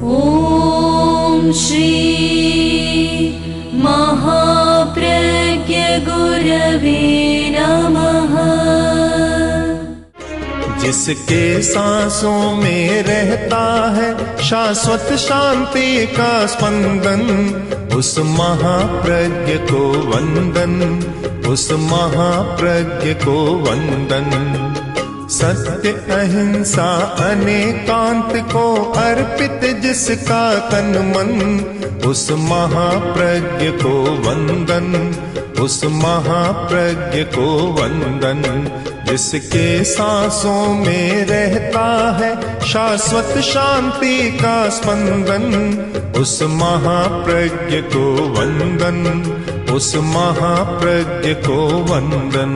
ॐ श्री महाप्रज्ञ गुरवे नमः। जिसके सांसों में रहता है शाश्वत शांति का स्पंदन, उस महाप्रज्ञ को वंदन, उस महाप्रज्ञ को वंदन। सत्य अहिंसा अनेकांत को अर्पित जिसका तन मन, उस महाप्रज्ञ को वंदन, उस महाप्रज्ञ को वंदन। जिसके सांसों में रहता है शाश्वत शांति का स्पंदन, उस महाप्रज्ञ को वंदन, उस महाप्रज्ञ को वंदन।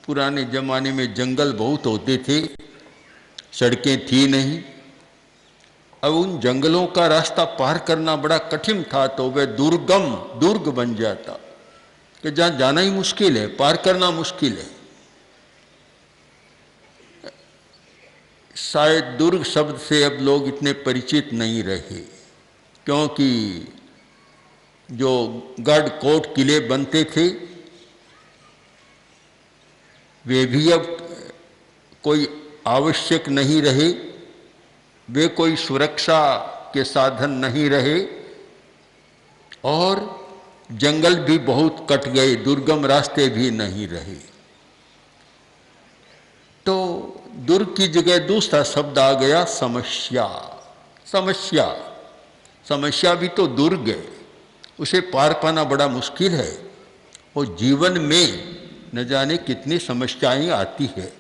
पुराने जमाने में जंगल बहुत होते थे, सड़कें थी नहीं। अब उन जंगलों का रास्ता पार करना बड़ा कठिन था, तो वह दुर्ग बन जाता कि जहाँ जाना ही मुश्किल है, पार करना मुश्किल है। शायद दुर्ग शब्द से अब लोग इतने परिचित नहीं रहे, क्योंकि जो गढ़ कोट किले बनते थे वे भी अब कोई आवश्यक नहीं रहे, वे कोई सुरक्षा के साधन नहीं रहे, और जंगल भी बहुत कट गए, दुर्गम रास्ते भी नहीं रहे। तो दुर्ग की जगह दूसरा शब्द आ गया, समस्या। समस्या समस्या भी तो दुर्ग है, उसे पार पाना बड़ा मुश्किल है। और जीवन में न जाने कितनी समस्याएं आती है,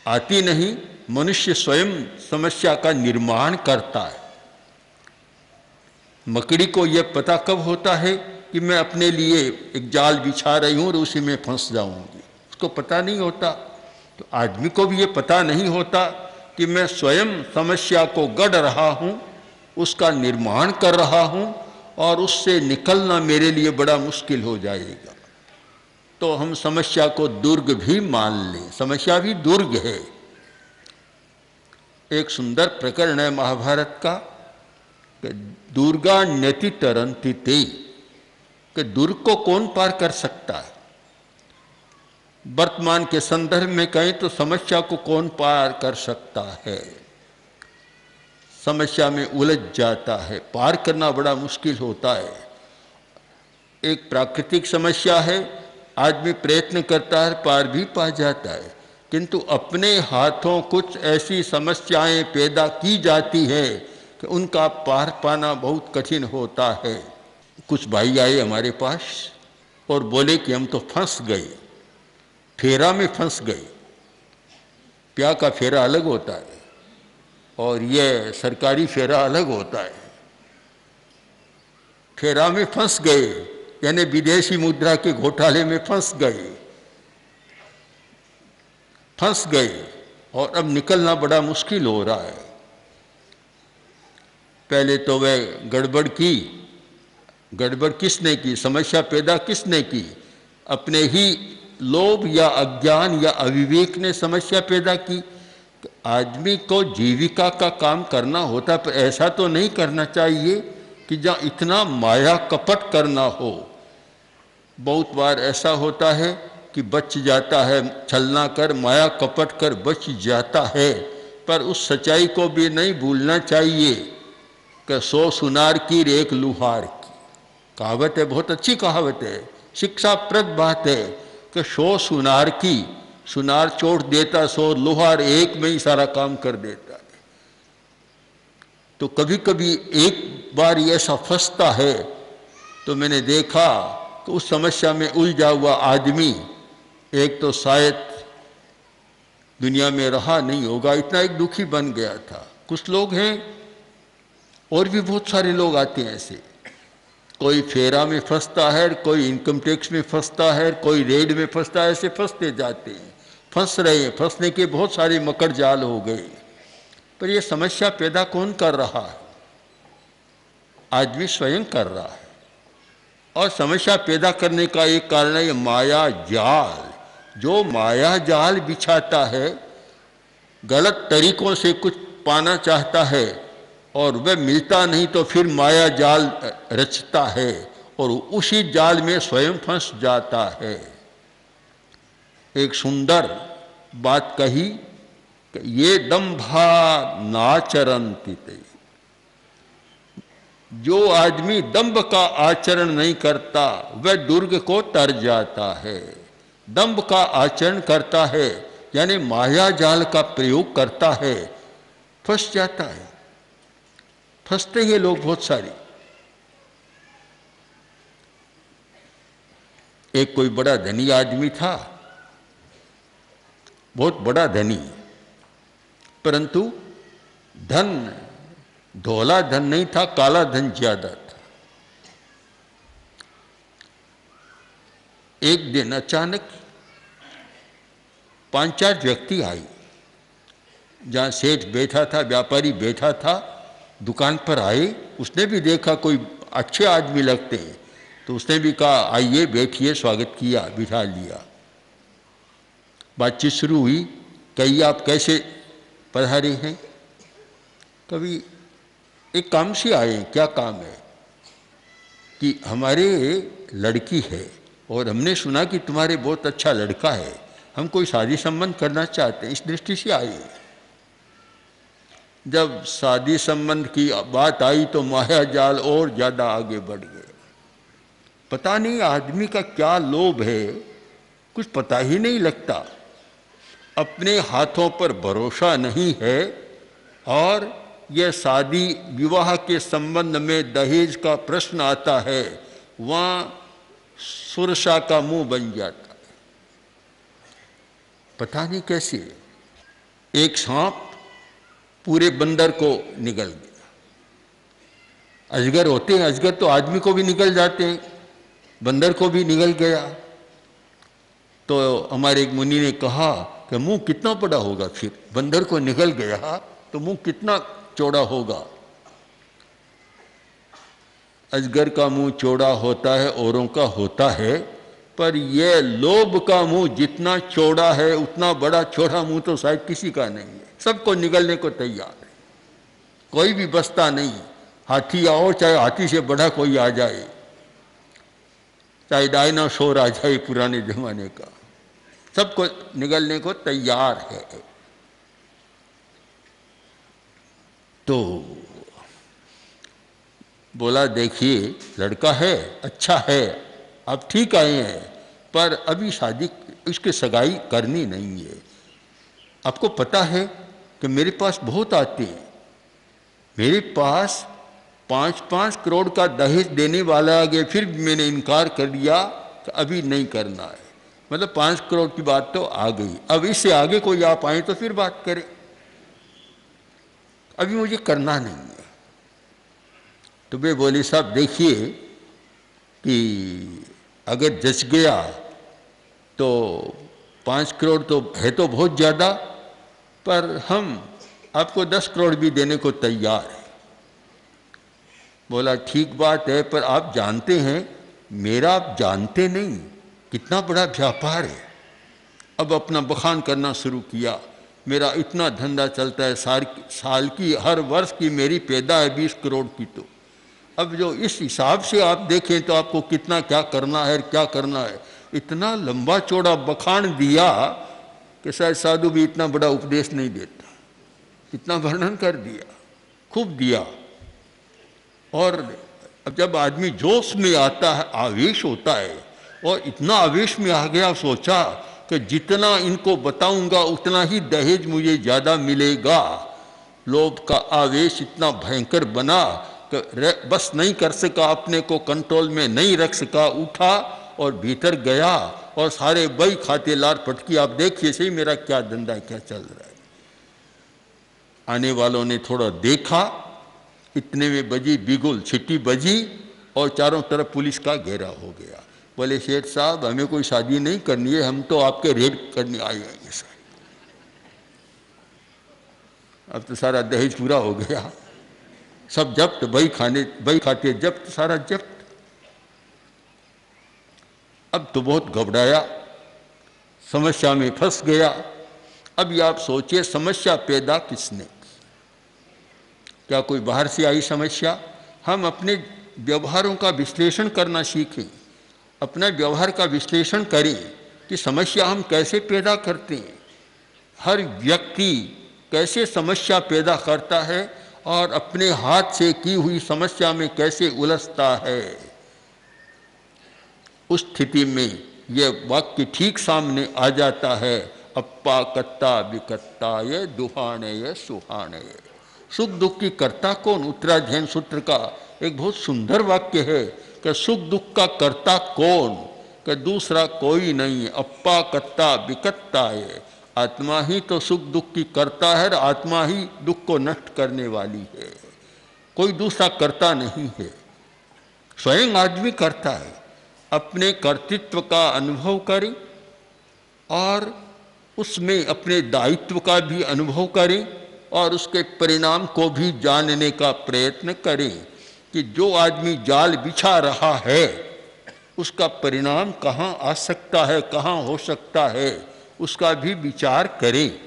आती नहीं, मनुष्य स्वयं समस्या का निर्माण करता है। मकड़ी को यह पता कब होता है कि मैं अपने लिए एक जाल बिछा रही हूं और उसी में फंस जाऊंगी, उसको पता नहीं होता। तो आदमी को भी ये पता नहीं होता कि मैं स्वयं समस्या को गढ़ रहा हूं, उसका निर्माण कर रहा हूं, और उससे निकलना मेरे लिए बड़ा मुश्किल हो जाएगा। तो हम समस्या को दुर्ग भी मान लें, समस्या भी दुर्ग है। एक सुंदर प्रकरण है महाभारत का कि दुर्गा न्यति तरंती ते, कि दुर्ग को कौन पार कर सकता है। वर्तमान के संदर्भ में कहें तो समस्या को कौन पार कर सकता है। समस्या में उलझ जाता है, पार करना बड़ा मुश्किल होता है। एक प्राकृतिक समस्या है, आदमी प्रयत्न करता है, पार भी पा जाता है, किंतु अपने हाथों कुछ ऐसी समस्याएं पैदा की जाती है कि उनका पार पाना बहुत कठिन होता है। कुछ भाई आए हमारे पास और बोले कि हम तो फंस गए, फेरा में फंस गए। प्याह का फेरा अलग होता है और यह सरकारी फेरा अलग होता है। फेरा में फंस गए यानी विदेशी मुद्रा के घोटाले में फंस गए और अब निकलना बड़ा मुश्किल हो रहा है। पहले तो वह गड़बड़ किसने की, समस्या पैदा किसने की? अपने ही लोभ या अज्ञान या अविवेक ने समस्या पैदा की। आदमी को जीविका का काम करना होता, पर ऐसा तो नहीं करना चाहिए कि जहाँ इतना माया कपट करना हो। बहुत बार ऐसा होता है कि बच जाता है, छलना कर माया कपट कर बच जाता है, पर उस सच्चाई को भी नहीं भूलना चाहिए कि 100 सुनार की एक लुहार की। कहावत है, बहुत अच्छी कहावत है, शिक्षाप्रद बात है कि 100 सुनार की, सुनार चोट देता 100 लोहार एक में ही सारा काम कर देता है। तो कभी कभी एक बार ये ऐसा फंसता है तो मैंने देखा कि उस समस्या में उलझा हुआ आदमी एक तो शायद दुनिया में रहा नहीं होगा, इतना एक दुखी बन गया था। कुछ लोग हैं और भी बहुत सारे लोग आते हैं ऐसे, कोई फेरा में फंसता है, कोई इनकम टैक्स में फंसता है, कोई रेड में फंसता है, ऐसे फंसते जाते हैं, फंस रहे हैं। फंसने के बहुत सारे मकर जाल हो गए, पर यह समस्या पैदा कौन कर रहा है? आदमी स्वयं कर रहा है। और समस्या पैदा करने का एक कारण है ये माया जाल। जो माया जाल बिछाता है, गलत तरीकों से कुछ पाना चाहता है और वह मिलता नहीं तो फिर माया जाल रचता है और उसी जाल में स्वयं फंस जाता है। एक सुंदर बात कही कि ये दंभा नाचरन्ति ते। जो आदमी दंभ का आचरण नहीं करता वह दुर्ग को तर जाता है। दंभ का आचरण करता है यानी माया जाल का प्रयोग करता है, फंस जाता है। फंसते हैं लोग बहुत सारे। एक कोई बड़ा धनी आदमी था, बहुत बड़ा धनी, परंतु धन धोला धन नहीं था, काला धन ज्यादा था। एक दिन अचानक 5-4 व्यक्ति आए, जहाँ सेठ बैठा था, व्यापारी बैठा था, दुकान पर आए। उसने भी देखा कोई अच्छे आदमी लगते हैं तो उसने भी कहा आइए बैठिए, स्वागत किया, बिठा लिया। बातचीत शुरू हुई। कहिए आप कैसे पधारे हैं? कभी एक काम से आए हैं। क्या काम है? कि हमारे लड़की है और हमने सुना कि तुम्हारे बहुत अच्छा लड़का है, हम कोई शादी संबंध करना चाहते हैं, इस दृष्टि से आए। जब शादी संबंध की बात आई तो माया जाल और ज्यादा आगे बढ़ गए। पता नहीं आदमी का क्या लोभ है, कुछ पता ही नहीं लगता। अपने हाथों पर भरोसा नहीं है और यह शादी विवाह के संबंध में दहेज का प्रश्न आता है, वहाँ सुरसा का मुंह बन जाता है। पता नहीं कैसे एक सांप पूरे बंदर को निगल गया। अजगर होते हैं, अजगर तो आदमी को भी निगल जाते हैं, बंदर को भी निगल गया। तो हमारे एक मुनि ने कहा कि मुंह कितना बड़ा होगा, फिर बंदर को निगल गया तो मुंह कितना चौड़ा होगा। अजगर का मुंह चौड़ा होता है, औरों का होता है, पर यह लोभ का मुंह जितना चौड़ा है उतना बड़ा चौड़ा मुंह तो शायद किसी का नहीं है। सबको निगलने को तैयार है, कोई भी बसता नहीं। हाथी आओ, चाहे हाथी से बड़ा कोई आ जाए, चाहे डायनासोर आ जाए पुराने जमाने का, सबको निगलने को तैयार है। तो बोला देखिए लड़का है, अच्छा है, आप ठीक आए हैं, पर अभी शादी इसकी सगाई करनी नहीं है। आपको पता है कि मेरे पास बहुत आते हैं, मेरे पास 5-5 करोड़ का दहेज देने वाला आ गया, फिर भी मैंने इनकार कर दिया कि अभी नहीं करना है। मतलब 5 करोड़ की बात तो आ गई, अब इससे आगे कोई आप आए तो फिर बात करें, अभी मुझे करना नहीं है। तो वे बोले साहब देखिए कि अगर जच गया तो 5 करोड़ तो है तो बहुत ज़्यादा, पर हम आपको 10 करोड़ भी देने को तैयार है। बोला ठीक बात है, पर आप जानते हैं मेरा, आप जानते नहीं कितना बड़ा व्यापार है। अब अपना बखान करना शुरू किया, मेरा इतना धंधा चलता है, साल की हर वर्ष की मेरी पैदा है 20 करोड़ की। तो अब जो इस हिसाब से आप देखें तो आपको कितना क्या करना है, क्या करना है। इतना लंबा चौड़ा बखान दिया कि शायद साधु भी इतना बड़ा उपदेश नहीं देता, इतना वर्णन कर दिया, खूब दिया। और अब जब आदमी जोश में आता है, आवेश होता है, और इतना आवेश में आ गया, सोचा कि जितना इनको बताऊंगा उतना ही दहेज मुझे ज़्यादा मिलेगा। लोभ का आवेश इतना भयंकर बना कि बस नहीं कर सका, अपने को कंट्रोल में नहीं रख सका, उठा और भीतर गया और सारे बही खाते लार पटकी। आप देखिए सही मेरा क्या धंधा है, क्या चल रहा है। आने वालों ने थोड़ा देखा, इतने में बजी बिगुल, छिट्टी बजी और चारों तरफ पुलिस का घेरा हो गया। बोले शेठ साहब हमें कोई शादी नहीं करनी है, हम तो आपके रेड करने आए हैं सर। अब तो सारा दहेज पूरा हो गया। सब जब्त, वही खाते जब्त, सारा जब्त। अब तो बहुत घबराया, समस्या में फंस गया। अब ये आप सोचिए, समस्या पैदा किसने की? क्या कोई बाहर से आई समस्या? हम अपने व्यवहारों का विश्लेषण करना सीखें, अपना व्यवहार का विश्लेषण करें कि समस्या हम कैसे पैदा करते हैं। हर व्यक्ति कैसे समस्या पैदा करता है और अपने हाथ से की हुई समस्या में कैसे उलझता है। उस स्थिति में यह वाक्य ठीक सामने आ जाता है, अप्पा कत्ता विकत्ता ये दुहाने ये सुहाने। सुख दुख की कर्ता कौन? उत्तराध्ययन सूत्र का एक बहुत सुंदर वाक्य है कि सुख दुख का कर्ता कौन? कि दूसरा कोई नहीं, अप्पा कत्ता विकत्ता ये। आत्मा ही तो सुख दुख की कर्ता है, आत्मा ही दुख को नष्ट करने वाली है, कोई दूसरा कर्ता नहीं है। स्वयं आदमी करता है, अपने कर्तृत्व का अनुभव करें और उसमें अपने दायित्व का भी अनुभव करें और उसके परिणाम को भी जानने का प्रयत्न करें कि जो आदमी जाल बिछा रहा है उसका परिणाम कहाँ आ सकता है, कहाँ हो सकता है, उसका भी विचार करें।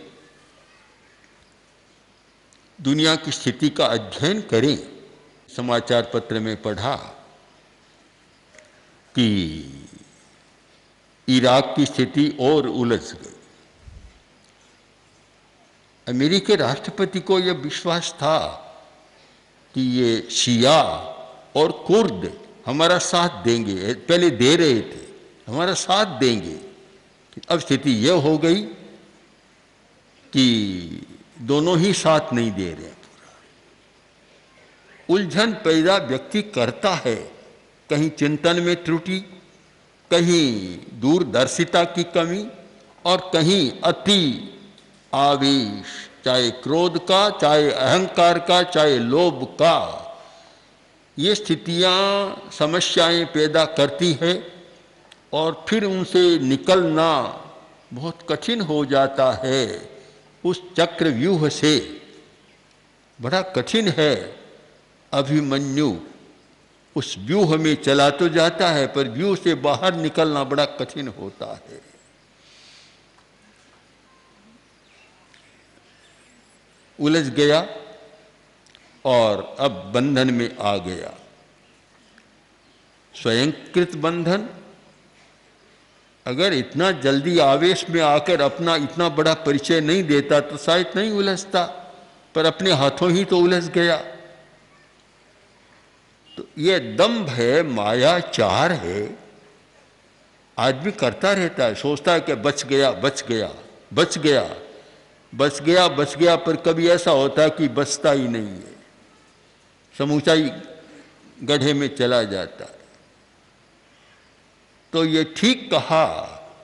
दुनिया की स्थिति का अध्ययन करें। समाचार पत्र में पढ़ा कि इराक की स्थिति और उलझ गई। अमेरिकी राष्ट्रपति को यह विश्वास था कि ये शिया और कुर्द हमारा साथ देंगे, पहले दे रहे थे, हमारा साथ देंगे। अब स्थिति यह हो गई कि दोनों ही साथ नहीं दे रहे। उलझन पैदा व्यक्ति करता है, कहीं चिंतन में त्रुटि, कहीं दूरदर्शिता की कमी और कहीं अति आवेश, चाहे क्रोध का, चाहे अहंकार का, चाहे लोभ का। ये स्थितियां समस्याएं पैदा करती है और फिर उनसे निकलना बहुत कठिन हो जाता है। उस चक्रव्यूह से बड़ा कठिन है। अभिमन्यु उस व्यूह में चला तो जाता है पर व्यूह से बाहर निकलना बड़ा कठिन होता है। उलझ गया और अब बंधन में आ गया, स्वयंकृत बंधन। अगर इतना जल्दी आवेश में आकर अपना इतना बड़ा परिचय नहीं देता तो शायद नहीं उलझता, पर अपने हाथों ही तो उलझ गया। तो ये दंभ है, मायाचार है। आदमी करता रहता है, सोचता है कि बच गया बच गया बच गया बच गया बच गया, पर कभी ऐसा होता है कि बचता ही नहीं है, समूचा ही गड्ढे में चला जाता है। तो ये ठीक कहा,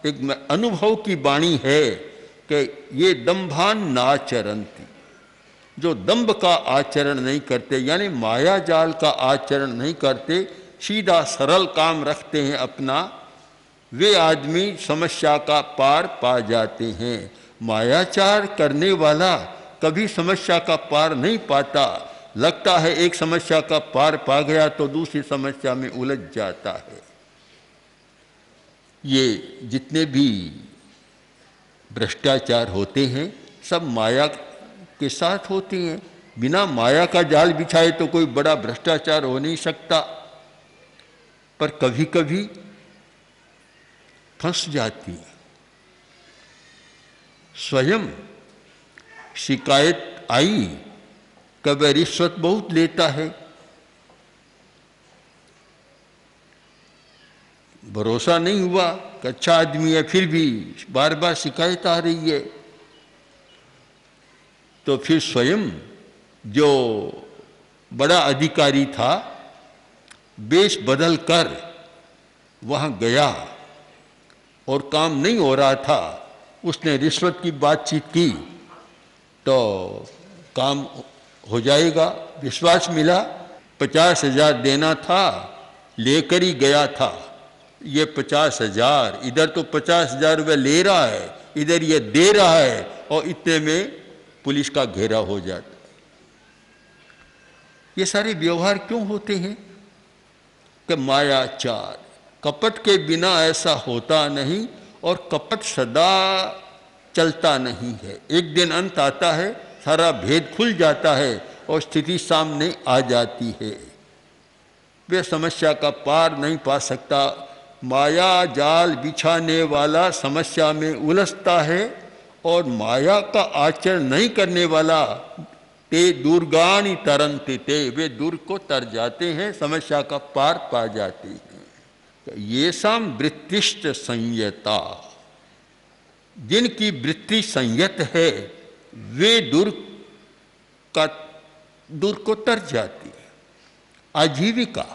एक अनुभव की वाणी है कि ये दंभान नाचरंती, जो दंभ का आचरण नहीं करते यानी माया जाल का आचरण नहीं करते, सीधा सरल काम रखते हैं अपना, वे आदमी समस्या का पार पा जाते हैं। मायाचार करने वाला कभी समस्या का पार नहीं पाता। लगता है एक समस्या का पार पा गया तो दूसरी समस्या में उलझ जाता है। ये जितने भी भ्रष्टाचार होते हैं सब माया के साथ होते हैं। बिना माया का जाल बिछाए तो कोई बड़ा भ्रष्टाचार हो नहीं सकता, पर कभी कभी फंस जाती है। स्वयं शिकायत आई कि वह रिश्वत बहुत लेता है, भरोसा नहीं हुआ कि अच्छा आदमी है, फिर भी बार बार शिकायत आ रही है। तो फिर स्वयं जो बड़ा अधिकारी था वेश बदल कर वहाँ गया और काम नहीं हो रहा था। उसने रिश्वत की बातचीत की तो काम हो जाएगा, विश्वास मिला। 50,000 देना था, लेकर ही गया था। ये 50,000, इधर तो 50,000 रुपये ले रहा है, इधर ये दे रहा है, और इतने में पुलिस का घेरा हो जाता। ये सारे व्यवहार क्यों होते हैं? कि मायाचार, कपट के बिना ऐसा होता नहीं और कपट सदा चलता नहीं है। एक दिन अंत आता है, सारा भेद खुल जाता है और स्थिति सामने आ जाती है। वे समस्या का पार नहीं पा सकता। माया जाल बिछाने वाला समस्या में उलझता है और माया का आचरण नहीं करने वाला ते दुर्गानि तरन्ति ते, वे दूर को तर जाते हैं, समस्या का पार पा जाते हैं। ये साम वृत्तिष्ठ संयता, जिनकी वृत्ति संयत है वे दूर को तर जाती है। आजीविका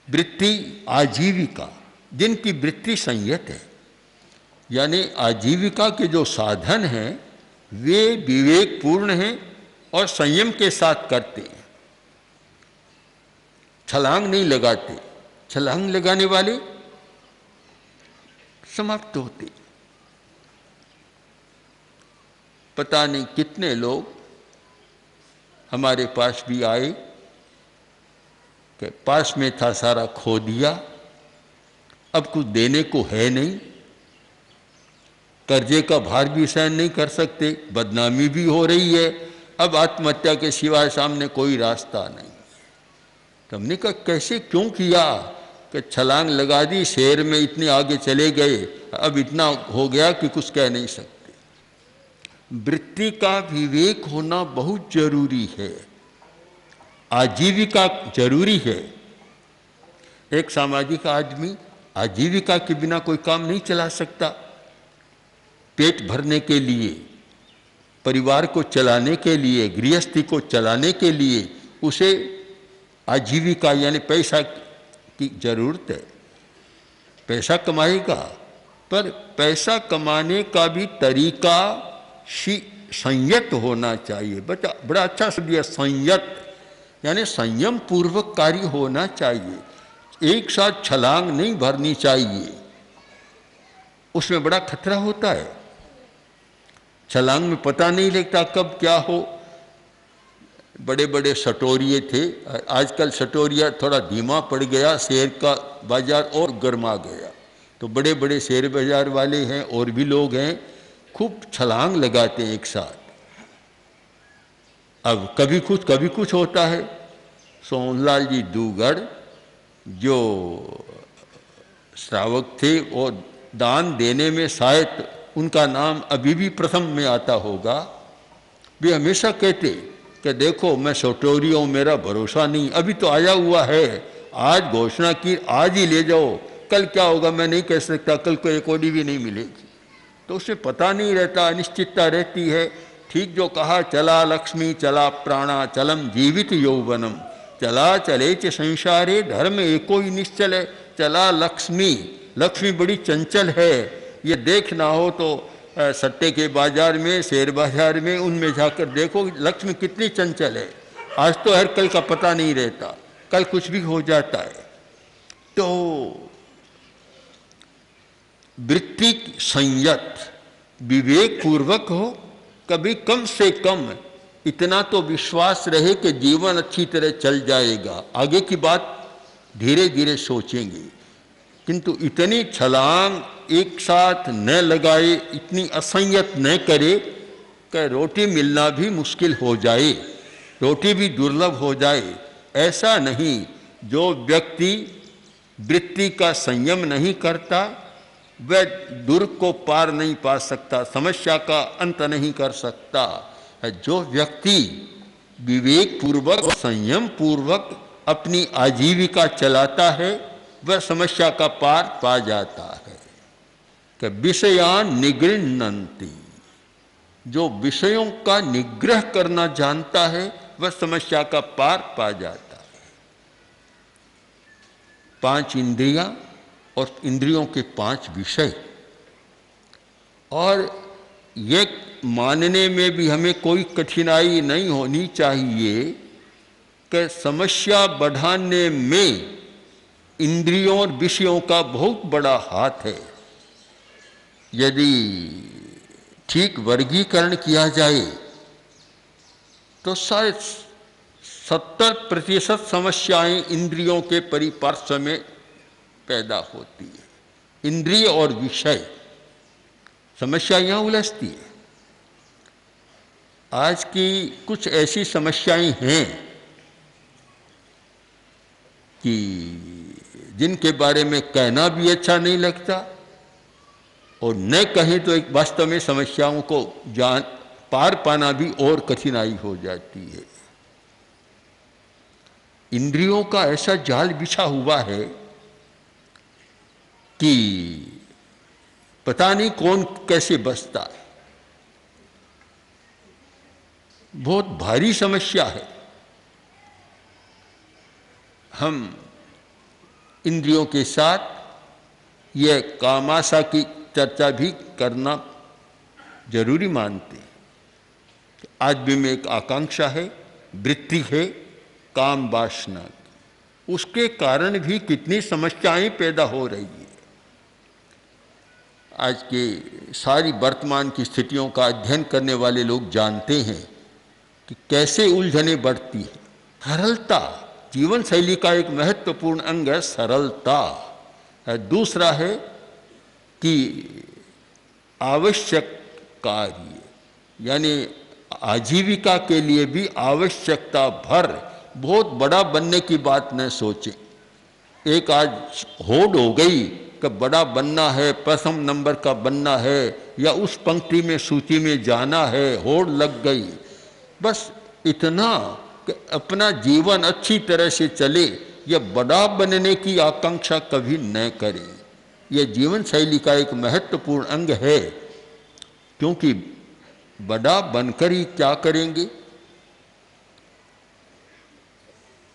वृत्ति, आजीविका जिनकी वृत्ति संयत है, यानी आजीविका के जो साधन हैं वे विवेकपूर्ण हैं और संयम के साथ करते हैं, छलांग नहीं लगाते। छलांग लगाने वाले समाप्त होते। पता नहीं कितने लोग हमारे पास भी आए कि पास में था सारा खो दिया, अब कुछ देने को है नहीं, कर्जे का भार भी सहन नहीं कर सकते, बदनामी भी हो रही है, अब आत्महत्या के सिवाय सामने कोई रास्ता नहीं। तो हमने कहा कैसे, क्यों किया? कि छलांग लगा दी, शहर में इतने आगे चले गए, अब इतना हो गया कि कुछ कह नहीं सकते। वृत्ति का विवेक होना बहुत जरूरी है, आजीविका जरूरी है। एक सामाजिक आदमी आजीविका के बिना कोई काम नहीं चला सकता। पेट भरने के लिए, परिवार को चलाने के लिए, गृहस्थी को चलाने के लिए उसे आजीविका यानी पैसा की जरूरत है। पैसा कमाएगा, पर पैसा कमाने का भी तरीका संयत होना चाहिए। बड़ा अच्छा शब्द है संयत, यानी संयम पूर्वक कार्य होना चाहिए। एक साथ छलांग नहीं भरनी चाहिए, उसमें बड़ा खतरा होता है। छलांग में पता नहीं लगता कब क्या हो। बड़े बड़े सटोरिये थे, आजकल सटोरिया थोड़ा धीमा पड़ गया, शेयर का बाजार और गर्मा गया। तो बड़े बड़े शेयर बाजार वाले हैं और भी लोग हैं, खूब छलांग लगाते हैं एक साथ। अब कभी कुछ होता है। सोनलाल जी दूगढ़ जो श्रावक थे और दान देने में शायद उनका नाम अभी भी प्रथम में आता होगा, वे हमेशा कहते कि देखो मैं सटोरियों, मेरा भरोसा नहीं, अभी तो आया हुआ है, आज घोषणा की, आज ही ले जाओ, कल क्या होगा मैं नहीं कह सकता, कल को एक कौड़ी भी नहीं मिलेगी। तो उसे पता नहीं रहता, अनिश्चितता रहती है। ठीक जो कहा, चला लक्ष्मी चला प्राणा चलम जीवित यौवनम, चला चले च संसारे धर्म एको ही निश्चल है। चला लक्ष्मी, लक्ष्मी बड़ी चंचल है, ये देखना हो तो सट्टे के बाजार में, शेयर बाजार में, उनमें जाकर देखो लक्ष्मी कितनी चंचल है। आज तो हर कल का पता नहीं रहता, कल कुछ भी हो जाता है। तो वृत्ति संयत, विवेक पूर्वक हो, कभी कम से कम इतना तो विश्वास रहे कि जीवन अच्छी तरह चल जाएगा, आगे की बात धीरे धीरे सोचेंगे। किंतु इतनी छलांग एक साथ न लगाए, इतनी असंयत न करे कि रोटी मिलना भी मुश्किल हो जाए, रोटी भी दुर्लभ हो जाए। ऐसा नहीं। जो व्यक्ति वृत्ति का संयम नहीं करता वह दुर्ग को पार नहीं पा सकता, समस्या का अंत नहीं कर सकता। जो व्यक्ति विवेक पूर्वक, संयम पूर्वक अपनी आजीविका चलाता है वह समस्या का पार पा जाता है। कि विषयान निगृह्णन्ति, जो विषयों का निग्रह करना जानता है वह समस्या का पार पा जाता है। 5 इंद्रियां और इंद्रियों के 5 विषय, और ये मानने में भी हमें कोई कठिनाई नहीं होनी चाहिए कि समस्या बढ़ाने में इंद्रियों और विषयों का बहुत बड़ा हाथ है। यदि ठीक वर्गीकरण किया जाए तो शायद 70% समस्याएं इंद्रियों के परिपार्श्व में पैदा होती है। इंद्रिय और विषय समस्या यहाँ उलझती है। आज की कुछ ऐसी समस्याएं हैं कि जिनके बारे में कहना भी अच्छा नहीं लगता, और न कहें तो एक वास्तव में समस्याओं को पार पाना भी और कठिनाई हो जाती है। इंद्रियों का ऐसा जाल बिछा हुआ है कि पता नहीं कौन कैसे बचता है। बहुत भारी समस्या है। हम इंद्रियों के साथ यह कामाशा की चर्चा भी करना जरूरी मानते हैं। आज भी में एक आकांक्षा है, वृत्ति है काम वासना की, उसके कारण भी कितनी समस्याएं पैदा हो रही है। आज के सारी वर्तमान की स्थितियों का अध्ययन करने वाले लोग जानते हैं कि कैसे उलझने बढ़ती है। सरलता जीवन शैली का एक महत्वपूर्ण अंग है, सरलता। दूसरा है कि आवश्यक कार्य, यानी आजीविका के लिए भी आवश्यकता भर बहुत बड़ा बनने की बात न सोचें। एक आज होड़ हो गई कि बड़ा बनना है, प्रथम नंबर का बनना है, या उस पंक्ति में सूची में जाना है, होड़ लग गई। बस इतना कि अपना जीवन अच्छी तरह से चले, यह बड़ा बनने की आकांक्षा कभी न करें। यह जीवन शैली का एक महत्वपूर्ण अंग है, क्योंकि बड़ा बनकर ही क्या करेंगे।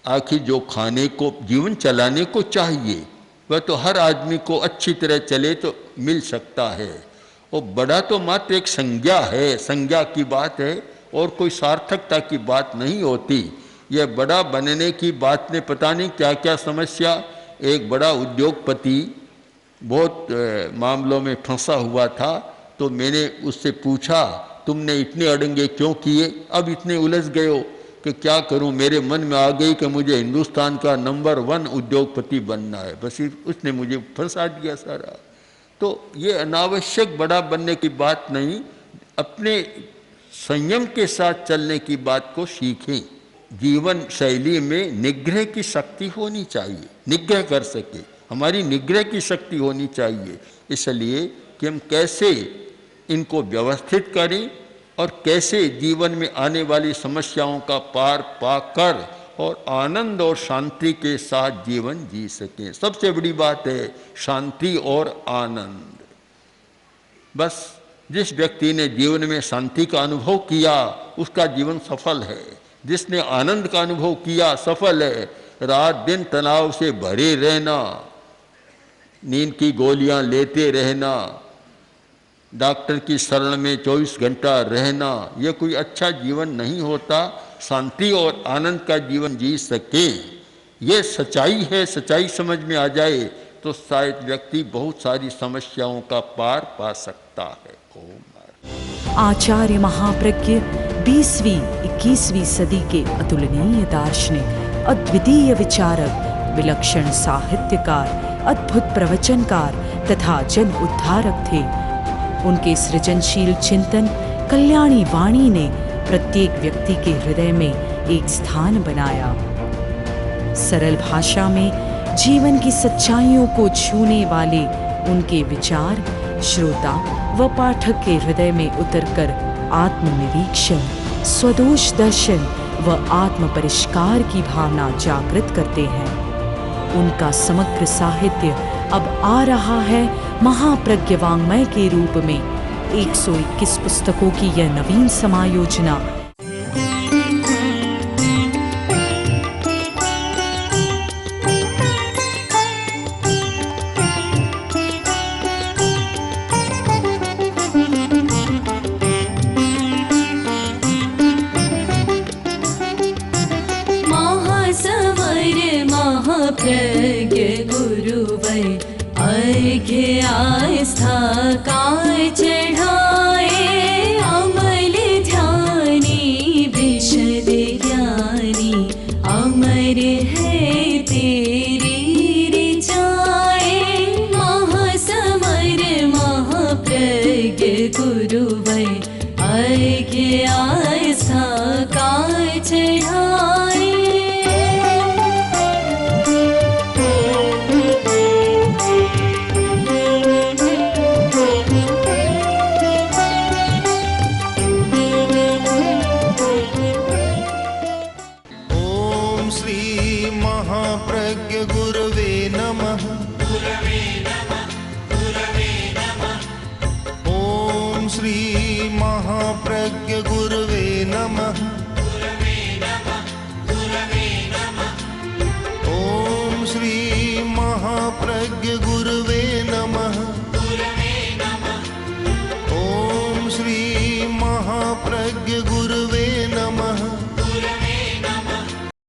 आखिर जो खाने को, जीवन चलाने को चाहिए, वह तो हर आदमी को अच्छी तरह चले तो मिल सकता है। और बड़ा तो मात्र एक संज्ञा है, संज्ञा की बात है, और कोई सार्थकता की बात नहीं होती। यह बड़ा बनने की बात ने पता नहीं क्या क्या समस्या। एक बड़ा उद्योगपति बहुत मामलों में फंसा हुआ था, तो मैंने उससे पूछा तुमने इतने अड़ंगे क्यों किए, अब इतने उलझ गए हो कि क्या करूं। मेरे मन में आ गई कि मुझे हिंदुस्तान का नंबर 1 उद्योगपति बनना है, बस उसने मुझे फंसा दिया सारा। तो ये अनावश्यक बड़ा बनने की बात नहीं, अपने संयम के साथ चलने की बात को सीखें। जीवन शैली में निग्रह की शक्ति होनी चाहिए, निग्रह कर सके, हमारी निग्रह की शक्ति होनी चाहिए। इसलिए कि हम कैसे इनको व्यवस्थित करें और कैसे जीवन में आने वाली समस्याओं का पार पाकर और आनंद और शांति के साथ जीवन जी सकें। सबसे बड़ी बात है शांति और आनंद। बस जिस व्यक्ति ने जीवन में शांति का अनुभव किया उसका जीवन सफल है, जिसने आनंद का अनुभव किया सफल है। रात दिन तनाव से भरे रहना, नींद की गोलियां लेते रहना, डॉक्टर की शरण में 24 घंटा रहना, यह कोई अच्छा जीवन नहीं होता। शांति और आनंद का जीवन जी सके, ये सच्चाई है। सच्चाई समझ में आ जाए तो शायद व्यक्ति बहुत सारी समस्याओं का पार पा सकता है। ओम। आचार्य महाप्रज्ञ 20वीं 21वीं सदी के अतुलनीय दार्शनिक, अद्वितीय विचारक, विलक्षण साहित्यकार, अद्भुत प्रवचनकार तथा जन उद्धारक थे। उनके सृजनशील चिंतन कल्याणी वाणी ने प्रत्येक व्यक्ति के हृदय में एक स्थान बनाया। सरल भाषा में जीवन की सच्चाइयों को छूने वाले उनके विचार श्रोता व पाठक के हृदय में उतरकर आत्मनिरीक्षण, स्वदोष दर्शन व आत्म परिष्कार की भावना जागृत करते हैं। उनका समग्र साहित्य अब आ रहा है महाप्रज्ञ वाङ्मय के रूप में। 121 पुस्तकों की यह नवीन समायोजना महाप्रज्ञ गुरुवर अर्घ्य आस्था काय चढ़ाए, अमल ध्यानी विशद ज्ञानी महाप्रज्ञ गुरवे नमः। ओम श्री महाप्रज्ञ गुरवे नमः। ओम श्री महाप्रज्ञ गुरवे